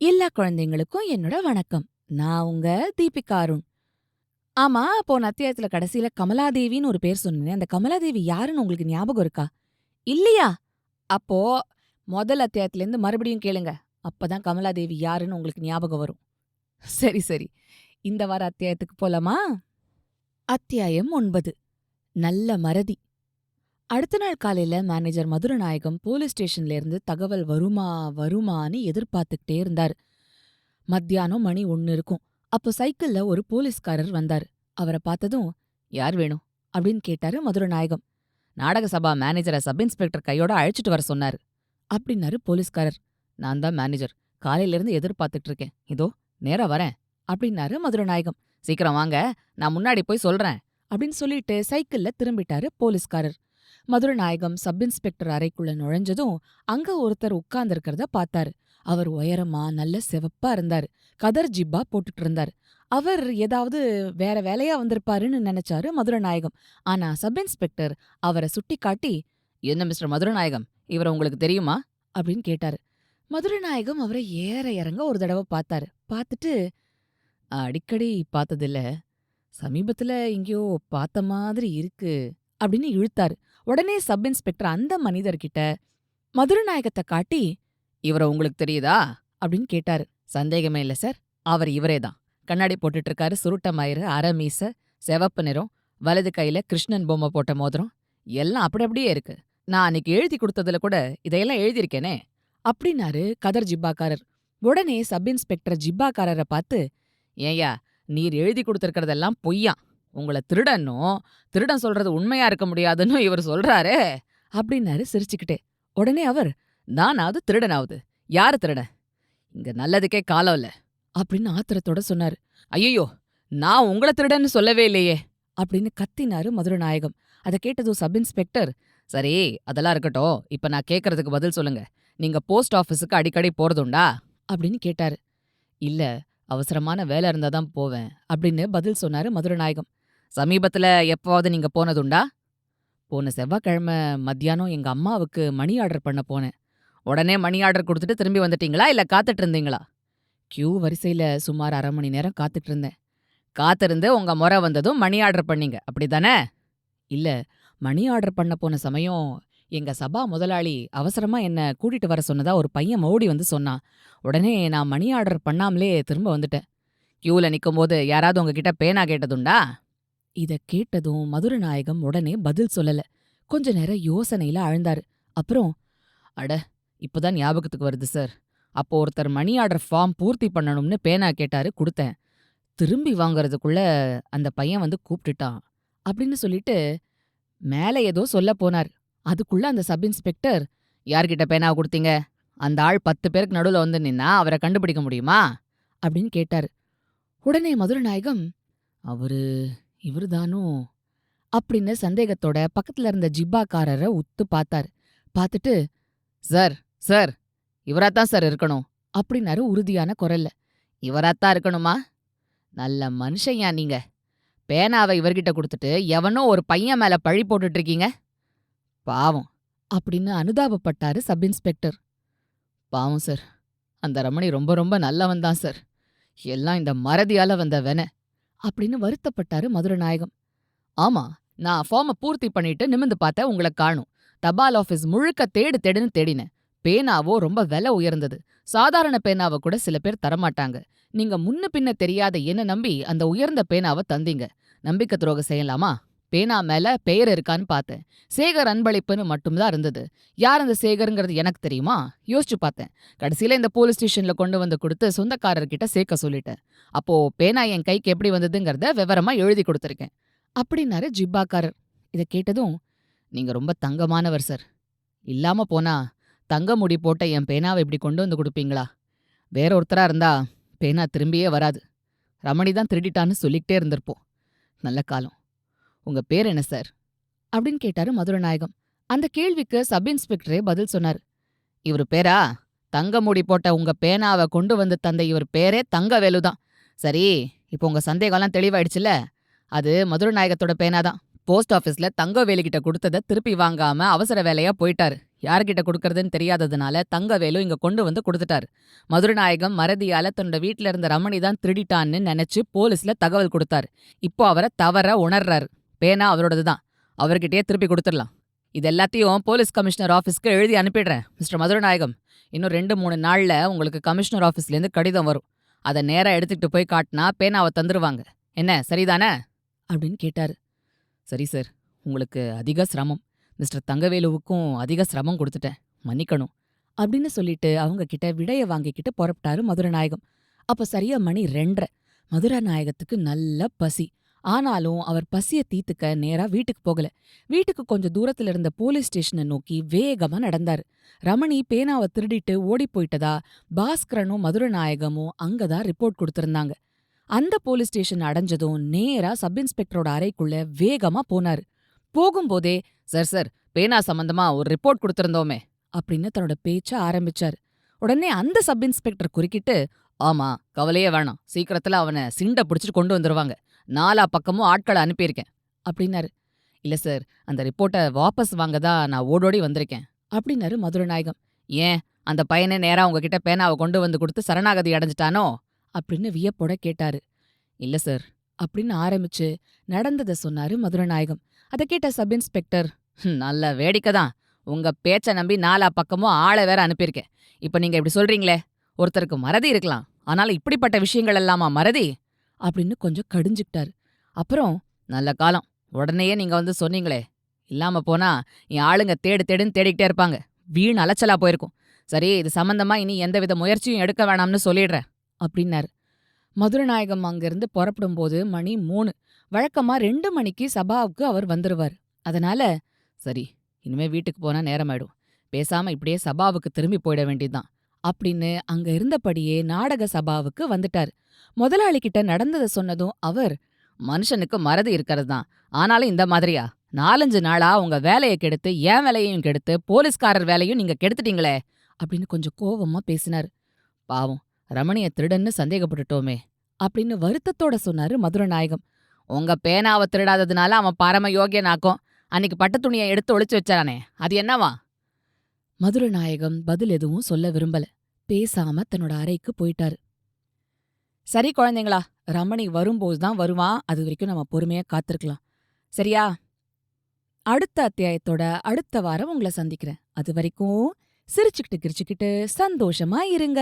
எல்லா குழந்தைங்களுக்கும் என்னோட வணக்கம். நான் உங்க தீபிகா அருண். ஆமா, போன அத்தியாயத்துல கடைசியில கமலாதேவின்னு ஒரு பேர் சொன்னேனே, அந்த கமலாதேவி யாருன்னு உங்களுக்கு ஞாபகம் இருக்கா? இல்லையா? அப்போ முதல் அத்தியாயத்திலேருந்து மறுபடியும் கேளுங்க. அப்பதான் கமலாதேவி யாருன்னு உங்களுக்கு ஞாபகம் வரும். சரி, சரி. இந்த வார அத்தியாயத்துக்கு போலாமா? அத்தியாயம் 9. நல்ல மறதி. அடுத்த நாள் காலையில மேனேஜர் மதுரநாயகம் போலீஸ் ஸ்டேஷன்ல இருந்து தகவல் வருமா வருமான்னு எதிர்பார்த்துக்கிட்டே இருந்தாரு. மத்தியானம் மணி 1 இருக்கும். அப்போ சைக்கிள்ல ஒரு போலீஸ்காரர் வந்தாரு. அவர பார்த்ததும், "யார் வேணும்?" அப்படின்னு கேட்டாரு மதுரநாயகம். "நாடக சபா மேனேஜரை சப் இன்ஸ்பெக்டர் கையோட அழைச்சிட்டு வர சொன்னாரு." அப்படின்னாரு போலீஸ்காரர். "நான் தான் மேனேஜர். காலையில இருந்து எதிர்பார்த்துட்டு இருக்கேன். இதோ நேரா வரேன்." அப்படின்னாரு மதுரநாயகம். "சீக்கிரம் வாங்க, நான் முன்னாடி போய் சொல்றேன்." அப்படின்னு சொல்லிட்டு சைக்கிள்ல திரும்பிட்டாரு போலீஸ்காரர். மதுரநாயகம் சப் இன்ஸ்பெக்டர் அறைக்குள்ள நுழைஞ்சதும் அங்க ஒருத்தர் உட்கார்ந்திருக்கிறத பார்த்தாரு. அவர் உயரமா நல்ல சிவப்பா இருந்தாரு. கதர் ஜிப்பா போட்டுட்டு இருந்தாரு. அவர் ஏதாவது வேற வேலையா வந்திருப்பாருன்னு நினைச்சாரு மதுரநாயகம். ஆனா சப் இன்ஸ்பெக்டர் அவரை சுட்டிக்காட்டி, "என்ன மிஸ்டர் மதுரநாயகம், இவரை உங்களுக்கு தெரியுமா?" அப்படின்னு கேட்டாரு. மதுரநாயகம் அவரை ஏற இறங்க ஒரு தடவை பார்த்தாரு. பார்த்துட்டு, "அடிக்கடி பார்த்ததில்ல. சமீபத்துல எங்கேயோ பார்த்த மாதிரி இருக்கு." அப்படின்னு இழுத்தாரு. உடனே சப் இன்ஸ்பெக்டர் அந்த மனிதர்கிட்ட மதுரநாயகத்தை காட்டி, "இவர உங்களுக்கு தெரியுதா?" அப்படின்னு கேட்டாரு. "சந்தேகமே இல்ல சார். அவர் இவரே தான். கண்ணாடி போட்டுட்டு இருக்காரு, சுருட்ட மயிரு, அரை மீச, சிவப்பு நிறம், வலது கையில கிருஷ்ணன் பொம்மை போட்ட மோதிரம். எல்லாம் அப்படி அப்படியே இருக்கு. நான் அன்னைக்கு எழுதி கொடுத்ததுல கூட இதையெல்லாம் எழுதியிருக்கேனே." அப்படின்னாரு கதர் ஜிப்பாக்காரர். உடனே சப் இன்ஸ்பெக்டர் ஜிப்பாக்காரரை பார்த்து, "ஏய்யா, நீர் எழுதி கொடுத்திருக்கிறதெல்லாம் பொய்யாம். உங்கள திருடன்னும், திருடன் சொல்றது உண்மையா இருக்க முடியாதுன்னும் இவர் சொல்றாரே." அப்படின்னாரு சிரிச்சுக்கிட்டே. உடனே அவர், "நானாவது திருடனாவது? யாரு திருடன்? இங்க நல்லதுக்கே காலம் இல்ல." அப்படின்னு ஆத்திரத்தோட சொன்னாரு. "ஐயையோ, நான் உங்கள திருடன்னு சொல்லவே இல்லையே." அப்படின்னு கத்தினாரு மதுரநாயகம். அத கேட்டதும் சப் இன்ஸ்பெக்டர், "சரி, அதெல்லாம் இருக்கட்டும். இப்ப நான் கேக்கறதுக்கு பதில் சொல்லுங்க. நீங்க போஸ்ட் ஆஃபீஸுக்கு அடிக்கடி போறதுண்டா?" அப்படின்னு கேட்டாரு. "இல்ல, அவசரமான வேலை இருந்தா தான் போவேன்." அப்படின்னு பதில் சொன்னாரு மதுரநாயகம். "சமீபத்துல எப்பவாவது நீங்க போனதுண்டா?" "போன செவ்வாய்க்கிழமை மத்தியானம் எங்க அம்மாவுக்கு மணி ஆர்டர் பண்ண போனேன்." "உடனே மணி ஆர்டர் குடுத்துட்டு திரும்பி வந்துட்டீங்களா, இல்ல காத்துட்டு இருந்தீங்களா?" "கியூ வரிசையில சுமார் 1/2 மணி நேரம் காத்துட்டு இருந்தேன்." "காத்திருந்து உங்க மொற வந்ததும் மணி ஆர்டர் பண்ணீங்க, அப்படிதானே?" "இல்ல, மணி ஆர்டர் பண்ண போன சமயம் எங்க சபா முதலாளி அவசரமா என்ன கூட்டிட்டு வர சொன்னதா ஒரு பையன் ஓடி வந்து சொன்னான். உடனே நான் மணி ஆர்டர் பண்ணாமலே திரும்ப வந்துட்டேன்." "கியூல நிக்கும்போது யாராவது உங்ககிட்ட பேனா கேட்டதுண்டா?" இத கேட்டதும் மதுரநாயகம் உடனே பதில் சொல்லல. கொஞ்ச நேரம் யோசனையில ஆழ்ந்தாரு. அப்புறம், "அட, இப்பதான் ஞாபகத்துக்கு வருது சார். அப்போ ஒருத்தர் மணி ஆர்டர் ஃபார்ம் பூர்த்தி பண்ணணும்னு பேனா கேட்டாரு, குடுத்தேன். திரும்பி வாங்கறதுக்குள்ள அந்த பையன் வந்து கூப்பிட்டுட்டான்." அப்படின்னு சொல்லிட்டு மேல ஏதோ சொல்லப் போனாரு. அதுக்குள்ள அந்த சப் இன்ஸ்பெக்டர், "யார்கிட்ட பேனாவ குடுத்தீங்க? அந்த ஆள் 10 பேருக்கு நடுவுல வந்து நின்னா அவர கண்டுபிடிக்க முடியுமா?" அப்படின்னு கேட்டாரு. உடனே மதுரநாயகம், "அவரு இவருதானோ?" அப்படின்னு சந்தேகத்தோட பக்கத்துல இருந்த ஜிப்பாக்காரர உத்து பார்த்தாரு. பார்த்துட்டு, "சார், சார், இவராத்தான் சார் இருக்கணும்." அப்படின்னாரு உறுதியான குரல்ல. "இவராத்தான் இருக்கணுமா? நல்ல மனுஷன்யா நீங்க. பேனாவ இவர்கிட்ட குடுத்துட்டு எவனோ ஒரு பையன் மேல பழி போட்டுட்டு இருக்கீங்க. பாவம்." அப்படின்னு அனுதாபப்பட்டாரு சப் இன்ஸ்பெக்டர். "பாவம் சார். அந்த ரமணி ரொம்ப ரொம்ப நல்லவன் தான் சார். எல்லாம் இந்த மறதியால வந்த வென." அப்படின்னு வருத்தப்பட்டாரு மதுரநாயகம். "ஆமா, நான் ஃபார்ம பூர்த்தி பண்ணிட்டு நிமிர்ந்து பார்த்தேன், உங்கள காணோம். தபால் ஆபீஸ் முழுக்க தேடு தேடுன்னு தேடினேன். பேனாவோ ரொம்ப விலை உயர்ந்தது. சாதாரண பேனாவ கூட சில பேர் தரமாட்டாங்க. நீங்க முன்ன பின்ன தெரியாத என்ன நம்பி அந்த உயர்ந்த பேனாவ தந்தீங்க. நம்பிக்கை துரோகம் செய்யலாமா? பேனா மேல பெயர் இருக்கான்னு பார்த்தேன். சேகர் அன்பளிப்புன்னு மட்டும்தான் இருந்தது. யார் அந்த சேகருங்கிறது எனக்கு தெரியுமா? யோசிச்சு பார்த்தேன். கடைசியில இந்த போலீஸ் ஸ்டேஷன்ல கொண்டு வந்து கொடுத்து சொந்தக்காரர்கிட்ட சேர்க்க சொல்லிட்டேன். அப்போ பேனா என் கைக்கு எப்படி வந்ததுங்கிறத விவரமா எழுதி கொடுத்துருக்கேன்." அப்படின்னாரு ஜிப்பாக்காரர். இத கேட்டதும், "நீங்க ரொம்ப தங்கமானவர் சார். இல்லாம போனா தங்க முடி போட்ட என் பேனாவ இப்படி கொண்டு வந்து குடுப்பீங்களா? வேற ஒருத்தரா இருந்தா பேனா திரும்பியே வராது. ரமணி தான் திருடிட்டான்னு சொல்லிக்கிட்டே இருந்திருப்போம். நல்ல காலம். உங்க பேர் என்ன சார்?" அப்படின்னு கேட்டாரு மதுரநாயகம். அந்த கேள்விக்கு சப் இன்ஸ்பெக்டரே பதில் சொன்னாரு. "இவரு பேரா? தங்க முடி போட்ட உங்க பேனாவ கொண்டு வந்து தந்த இவர் பேரே தங்கவேலுதான். சரி, இப்போ உங்க சந்தேகம்லாம் தெளிவாயிடுச்சுல? அது மதுரநாயகத்தோட பேனாதான். போஸ்ட் ஆபீஸ்ல தங்கவேலுகிட்ட கொடுத்தத திருப்பி வாங்காம அவசர வேலையா போயிட்டாரு. யார்கிட்ட குடுக்கறதுன்னு தெரியாததுனால தங்கவேலு இங்க கொண்டு வந்து குடுத்துட்டாரு. மதுரநாயகம் மறதியால தன்னோட வீட்ல இருந்த ரமணி தான் திருடிட்டான்னு நெனச்சு போலீஸ்ல தகவல் குடுத்தாரு. இப்போ அவர தவற உணர்றாரு. பேனா அவரோடது தான். அவர்கிட்டயே திருப்பி குடுத்துடலாம். இது எல்லாத்தையும் போலீஸ் கமிஷனர் ஆஃபீஸ்க்கு எழுதி அனுப்பிடுறேன். மிஸ்டர் மதுரநாயகம், இன்னும் 2, 3 நாள்ல உங்களுக்கு கமிஷனர் ஆஃபீஸ்லேருந்து கடிதம் வரும். அத நேரா எடுத்துக்கிட்டு போய் காட்டுனா பேனாவ தந்துருவாங்க. என்ன சரிதானே? அப்படின்னு கேட்டாரு. சரி சார். உங்களுக்கு அதிக சிரமம். மிஸ்டர் தங்கவேலுவுக்கும் அதிக சிரமம் குடுத்துட்டேன். மன்னிக்கணும். அப்படின்னு சொல்லிட்டு அவங்க கிட்ட விடைய வாங்கிக்கிட்டு புறப்பட்டாரு மதுரநாயகம். அப்ப சரியா மணி 2:30. மதுரநாயகத்துக்கு நல்ல பசி. ஆனாலும் அவர் பசிய தீர்த்துக்க நேரா வீட்டுக்கு போகல. வீட்டுக்கு கொஞ்சம் தூரத்துல இருந்த போலீஸ் ஸ்டேஷனை நோக்கி வேகமா நடந்தாரு. ரமணி பேனாவை திருடிட்டு ஓடிப் போயிட்டதா பாஸ்கரனும் மதுரநாயகமும் அங்கதான் ரிப்போர்ட் கொடுத்திருந்தாங்க. அந்த போலீஸ் ஸ்டேஷன் அடைஞ்சதும் நேரா சப் இன்ஸ்பெக்டரோட அறைக்குள்ள வேகமா போனாரு. போகும்போதே, சார் சார், பேனா சம்பந்தமா ஒரு ரிப்போர்ட் கொடுத்திருந்தோமே அப்படின்னு தன்னோட பேச்ச ஆரம்பிச்சாரு. உடனே அந்த சப் இன்ஸ்பெக்டர் குறுக்கிட்டு, ஆமா, கவலையே வேணாம், சீக்கிரத்துல அவனை சிண்ட பிடிச்சிட்டு கொண்டு வந்துருவாங்க. 4 பக்கமும் ஆட்களை அனுப்பியிருக்கேன் அப்படின்னாரு. இல்ல சார், அந்த ரிப்போர்ட்டை வாபஸ் வாங்க தான் நான் ஓடோடி வந்திருக்கேன் அப்படின்னாரு மதுரநாயகம். ஏன், அந்த பையனே நேரா உங்ககிட்ட பேனாவை கொண்டு வந்து கொடுத்து சரணாகதி அடைஞ்சிட்டானோ அப்படின்னு வியப்போட கேட்டாரு. இல்ல சார் அப்படின்னு ஆரம்பிச்சு நடந்ததை சொன்னாரு மதுரநாயகம். அதை கேட்ட சப் இன்ஸ்பெக்டர், நல்ல வேடிக்கை தான். உங்க பேச்ச நம்பி 4 பக்கமும் ஆளை வேற அனுப்பியிருக்கேன். இப்ப நீங்க இப்படி சொல்றீங்களே, ஒருத்தருக்கு மறதி இருக்கலாம், ஆனாலும் இப்படிப்பட்ட விஷயங்கள் எல்லாமா மறதி அப்படின்னு கொஞ்சம் கடிஞ்சுக்கிட்டாரு. அப்புறம், நல்ல காலம், உடனேயே நீங்க வந்து சொன்னீங்களே, இல்லாம போனா என் ஆளுங்க தேடு தேடுன்னு தேடிக்கிட்டே இருப்பாங்க. வீண் அலைச்சலா போயிருக்கும். சரி, இது சம்பந்தமா இனி எந்தவித முயற்சியும் எடுக்க வேணாம்னு சொல்லிடுறேன் அப்படின்னாரு. மதுரநாயகம் அங்கிருந்து புறப்படும்போது மணி 3. வழக்கமா 2 மணிக்கு சபாவுக்கு அவர் வந்துருவார். அதனால, சரி, இனிமே வீட்டுக்கு போனா நேரமாயிடும், பேசாம இப்படியே சபாவுக்கு திரும்பி போயிட வேண்டியதுதான் அப்படின்னு அங்க இருந்தபடியே நாடக சபாவுக்கு வந்துட்டாரு. முதலாளி கிட்ட நடந்ததை சொன்னதும் அவர், மனுஷனுக்கு மறதி இருக்கிறது தான், ஆனாலும் இந்த மாதிரியா? 4-5 நாளா உங்க வேலையை கெடுத்து என் வேலையையும் கெடுத்து போலீஸ்காரர் வேலையும் நீங்க கெடுத்துட்டீங்களே அப்படின்னு கொஞ்சம் கோவமா பேசினாரு. பாவம், ரமணிய திருடன்னு சந்தேகப்பட்டுட்டோமே அப்படின்னு வருத்தத்தோட சொன்னாரு மதுரநாயகம். உங்க பேனாவை திருடாததுனால அவன் பரம யோகியனாக்கும். அன்னைக்கு பட்டு துணியை எடுத்து ஒளிச்சு வச்சானே, அது என்னவா? மதுரநாயகம் பதில் எதுவும் சொல்ல விரும்பல. பேசாம தன்னோட அறைக்கு போயிட்டாரு. சரி குழந்தைங்களா, ரமணி வரும்போதுதான் வருவான். அது வரைக்கும் நம்ம பொறுமையா காத்திருக்கலாம். சரியா? அடுத்த அத்தியாயத்தோட அடுத்த வாரம் உங்களை சந்திக்கிறேன். அது வரைக்கும் சிரிச்சுக்கிட்டு கிரிச்சுக்கிட்டு சந்தோஷமா இருங்க.